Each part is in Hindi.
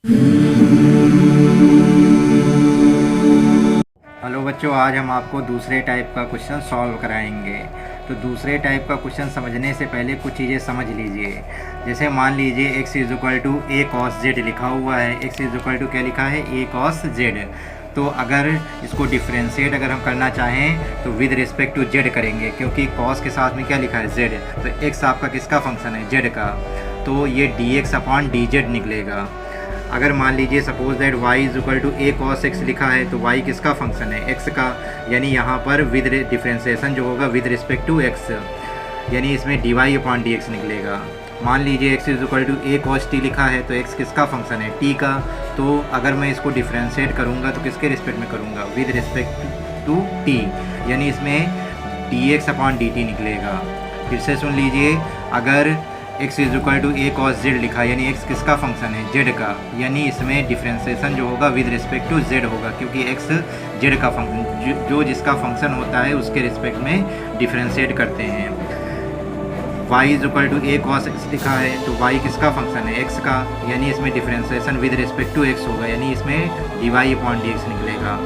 हेलो बच्चों, आज हम आपको दूसरे टाइप का क्वेश्चन सॉल्व कराएंगे। तो दूसरे टाइप का क्वेश्चन समझने से पहले कुछ चीज़ें समझ लीजिए। जैसे मान लीजिए x is equal to A cos Z लिखा हुआ है। x इज इक्वल टू क्या लिखा है? ए कॉस जेड। तो अगर इसको डिफ्रेंशिएट अगर हम करना चाहें तो विद रिस्पेक्ट टू जेड करेंगे, क्योंकि कॉस के साथ में क्या लिखा है? जेड। तो x आपका किसका फंक्शन है? जेड का। तो ये D X upon D Z निकलेगा। अगर मान लीजिए suppose that y is equal to A cos X लिखा है, तो y किसका फंक्शन है? x का। यानी यहाँ पर विद डिफ्रेंसिएशन जो होगा विद रिस्पेक्ट टू x, यानी इसमें D Y upon D X निकलेगा। मान लीजिए x is equal to A cos T लिखा है, तो x किसका फंक्शन है? t का। तो अगर मैं इसको डिफ्रेंशिएट करूँगा तो किसके रिस्पेक्ट में करूँगा? विद रिस्पेक्ट टू t, यानी इसमें D X upon D T निकलेगा। फिर से सुन लीजिए, अगर x is equal to A cos Z लिखा है, यानी x किसका फंक्शन है? जेड का। यानी इसमें डिफ्रेंसिएशन जो होगा विद रिस्पेक्ट टू जेड होगा, क्योंकि x जेड का फंक्शन जो जिसका फंक्शन होता है उसके रिस्पेक्ट में डिफ्रेंशिएट करते हैं। y is equal to A cos X लिखा है, तो y किसका फंक्शन है? x का। यानी इसमें differentiation with respect to x होगा, यानी इसमें D Y upon D X निकलेगा।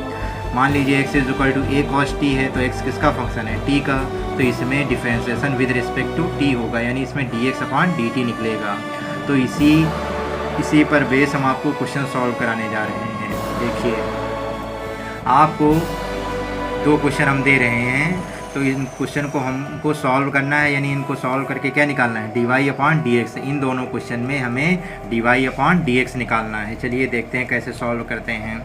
मान लीजिए x is equal to A cos T है, तो x किसका फंक्शन है? t का। तो इसमें differentiation with respect to t होगा, यानी इसमें D X upon D T निकलेगा। तो इसी पर बेस हम आपको क्वेश्चन सॉल्व कराने जा रहे हैं। देखिए, आपको दो क्वेश्चन हम दे रहे हैं, तो इन क्वेश्चन को हमको सॉल्व करना है, यानी इनको सॉल्व करके क्या निकालना है? D Y upon D X. इन दोनों क्वेश्चन में हमें D Y upon D X निकालना है। चलिए देखते हैं कैसे सॉल्व करते हैं।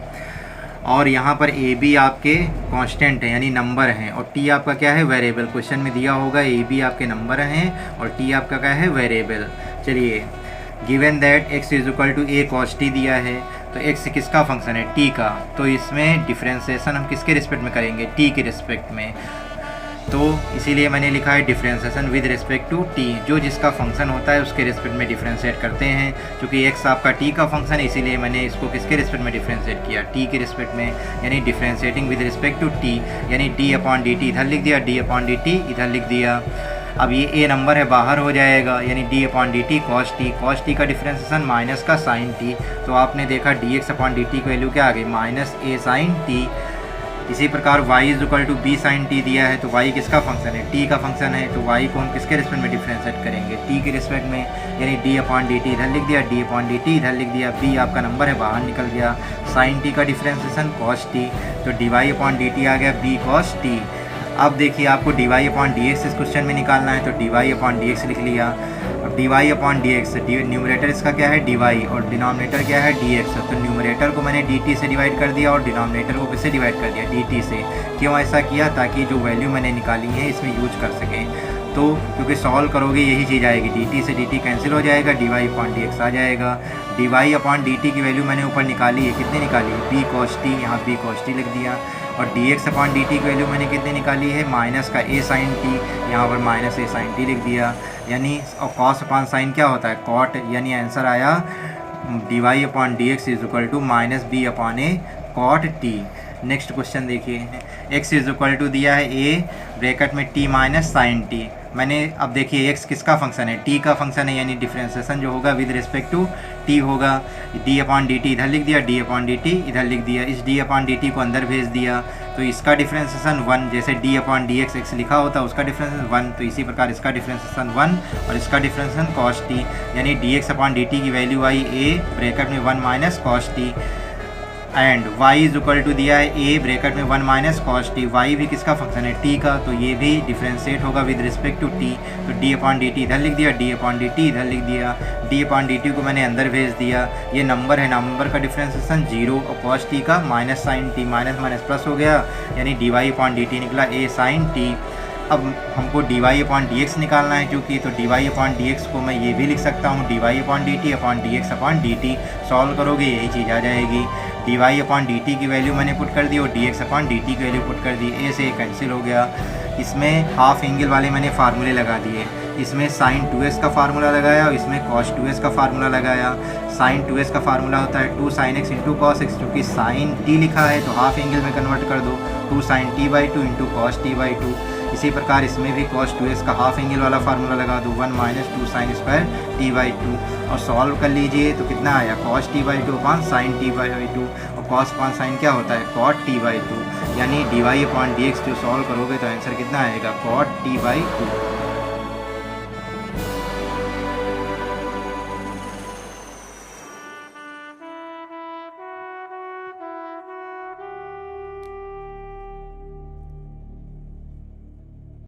और यहाँ पर ए बी आपके कांस्टेंट है, यानी नंबर हैं, और टी आपका क्या है? वेरिएबल। क्वेश्चन में दिया होगा ए बी आपके नंबर हैं और टी आपका क्या है? वेरिएबल। चलिए, given that x is equal to A cos T दिया है, तो x किसका फंक्शन है? t का। तो इसमें डिफ्रेंसिएशन हम किसके रिस्पेक्ट में करेंगे? t के रिस्पेक्ट में। तो इसीलिए मैंने लिखा है differentiation with respect to t, जो जिसका फंक्शन होता है उसके रिस्पेक्ट में डिफ्रेंशिएट करते हैं। क्योंकि x आपका t का फंक्शन है, इसीलिए मैंने इसको किसके रिस्पेक्ट में डिफ्रेंशिएट किया? t के रिस्पेक्ट में, यानी differentiating with respect to t, यानी d अपॉन डी टी इधर लिख दिया, d अपॉन डी टी इधर लिख दिया। अब ये a नंबर है, बाहर हो जाएगा, यानी d upon D T cos T का डिफ्रेंसिएशन माइनस का साइन t। तो आपने देखा D X upon D T की वैल्यू क्या आ गई? Minus A sine t। इसी प्रकार y is equal to B sine T दिया है, तो y किसका फंक्शन है? t का फंक्शन है। तो y को हम किसके रिस्पेक्ट में डिफ्रेंशिएट करेंगे? t के रिस्पेक्ट में, यानी d अपॉन डी टी इधर लिख दिया, d अपॉन डी टी इधर लिख दिया। b आपका नंबर है, बाहर निकल गया। साइन t का डिफ्रेंशिएशन cos t, तो D Y upon D T आ गया b cos t। अब देखिए, आपको D Y upon D X इस क्वेश्चन में निकालना है, तो D Y upon D X लिख लिया। अब D Y upon D X, numerator इसका क्या है? डी वाई, और डिनोमिनेटर क्या है? D x. तो न्यूमरेटर को मैंने डी टी से डिवाइड कर दिया और डिनोमिनेटर को किससे डिवाइड कर दिया? डी टी से। क्यों ऐसा किया? ताकि जो वैल्यू मैंने निकाली है इसमें यूज कर सकें। तो क्योंकि सॉल्व करोगे यही चीज़ आएगी, डी टी से डी टी कैंसिल हो जाएगा, D Y upon D X आ जाएगा। D Y upon D T की वैल्यू मैंने ऊपर निकाली है, कितनी निकाली है? बी कॉस टी, यहाँ बी कॉस टी लिख दिया। और D X upon D T की वैल्यू मैंने कितनी निकाली है? माइनस का ए साइन टी, यहाँ पर माइनस ए साइन टी लिख दिया। यानी और कॉस अपॉन साइन क्या होता है? कॉट। यानी आंसर आया D Y upon D X is equal to minus B upon A cot T. Next question देखिए, x इज इक्वल टू दिया है a ब्रैकेट में t माइनस साइन टी। मैंने अब देखिए x किसका फंक्शन है? t का फंक्शन है, यानी डिफ्रेंसिएशन जो होगा विद रिस्पेक्ट टू t होगा। d अपॉन डी टी इधर लिख दिया, d अपॉन डी टी इधर लिख दिया। इस d अपॉन डी टी को अंदर भेज दिया, तो इसका डिफ्रेंसिएशन 1, जैसे d upon D x x लिखा होता है उसका डिफ्रेंसिएशन 1, तो इसी प्रकार इसका डिफ्रेंसिएशन 1 और इसका डिफ्रेंसिएशन cos t, यानी D X upon D T की वैल्यू आई a ब्रैकेट में 1 minus cos T. And y is equal to दिया है a ब्रैकेट में 1 माइनस कॉस टी। y भी किसका फंक्शन है? t का। तो ये भी डिफ्रेंशिएट होगा विद रिस्पेक्ट टू t, तो d अपॉन डी टी इधर लिख दिया, d अपॉन डी टी इधर लिख दिया। d अपॉन डी टी को मैंने अंदर भेज दिया। ये नंबर है, नंबर का डिफ्रेंशिएशन 0 और कॉस t का minus sine t, minus minus plus हो गया, यानी D Y upon D T निकला a साइन t। अब हमको D Y upon D X निकालना है, क्योंकि तो D Y upon D X को मैं ये भी लिख सकता हूँ D Y upon D T upon D X upon D T. Solve करोगे यही चीज़ आ जाएगी। D Y upon D T की वैल्यू मैंने पुट कर दी और D X upon D T की वैल्यू पुट कर दी। ए से कैंसिल हो गया। इसमें हाफ एंगल वाले मैंने फार्मूले लगा दिए। इसमें साइन 2s का फार्मूला लगाया और इसमें कॉस 2s का फार्मूला लगाया। साइन 2s का फार्मूला होता है 2 sin x into cos x, क्योंकि साइन t लिखा है तो हाफ एंगल में कन्वर्ट कर दो, 2 sin t/2 into cos t/2। इसी प्रकार इसमें भी cos 2x का हाफ एंगल वाला फार्मूला लगा दो 1 माइनस 2 साइन स्क्वायर t/2 और सॉल्व कर लीजिए तो कितना आया cos t/2 अपान साइन t/2 और cos अपान साइन क्या होता है cot t/2 यानी dy/dx जो सॉल्व करोगे तो आंसर कितना आएगा cot t/2।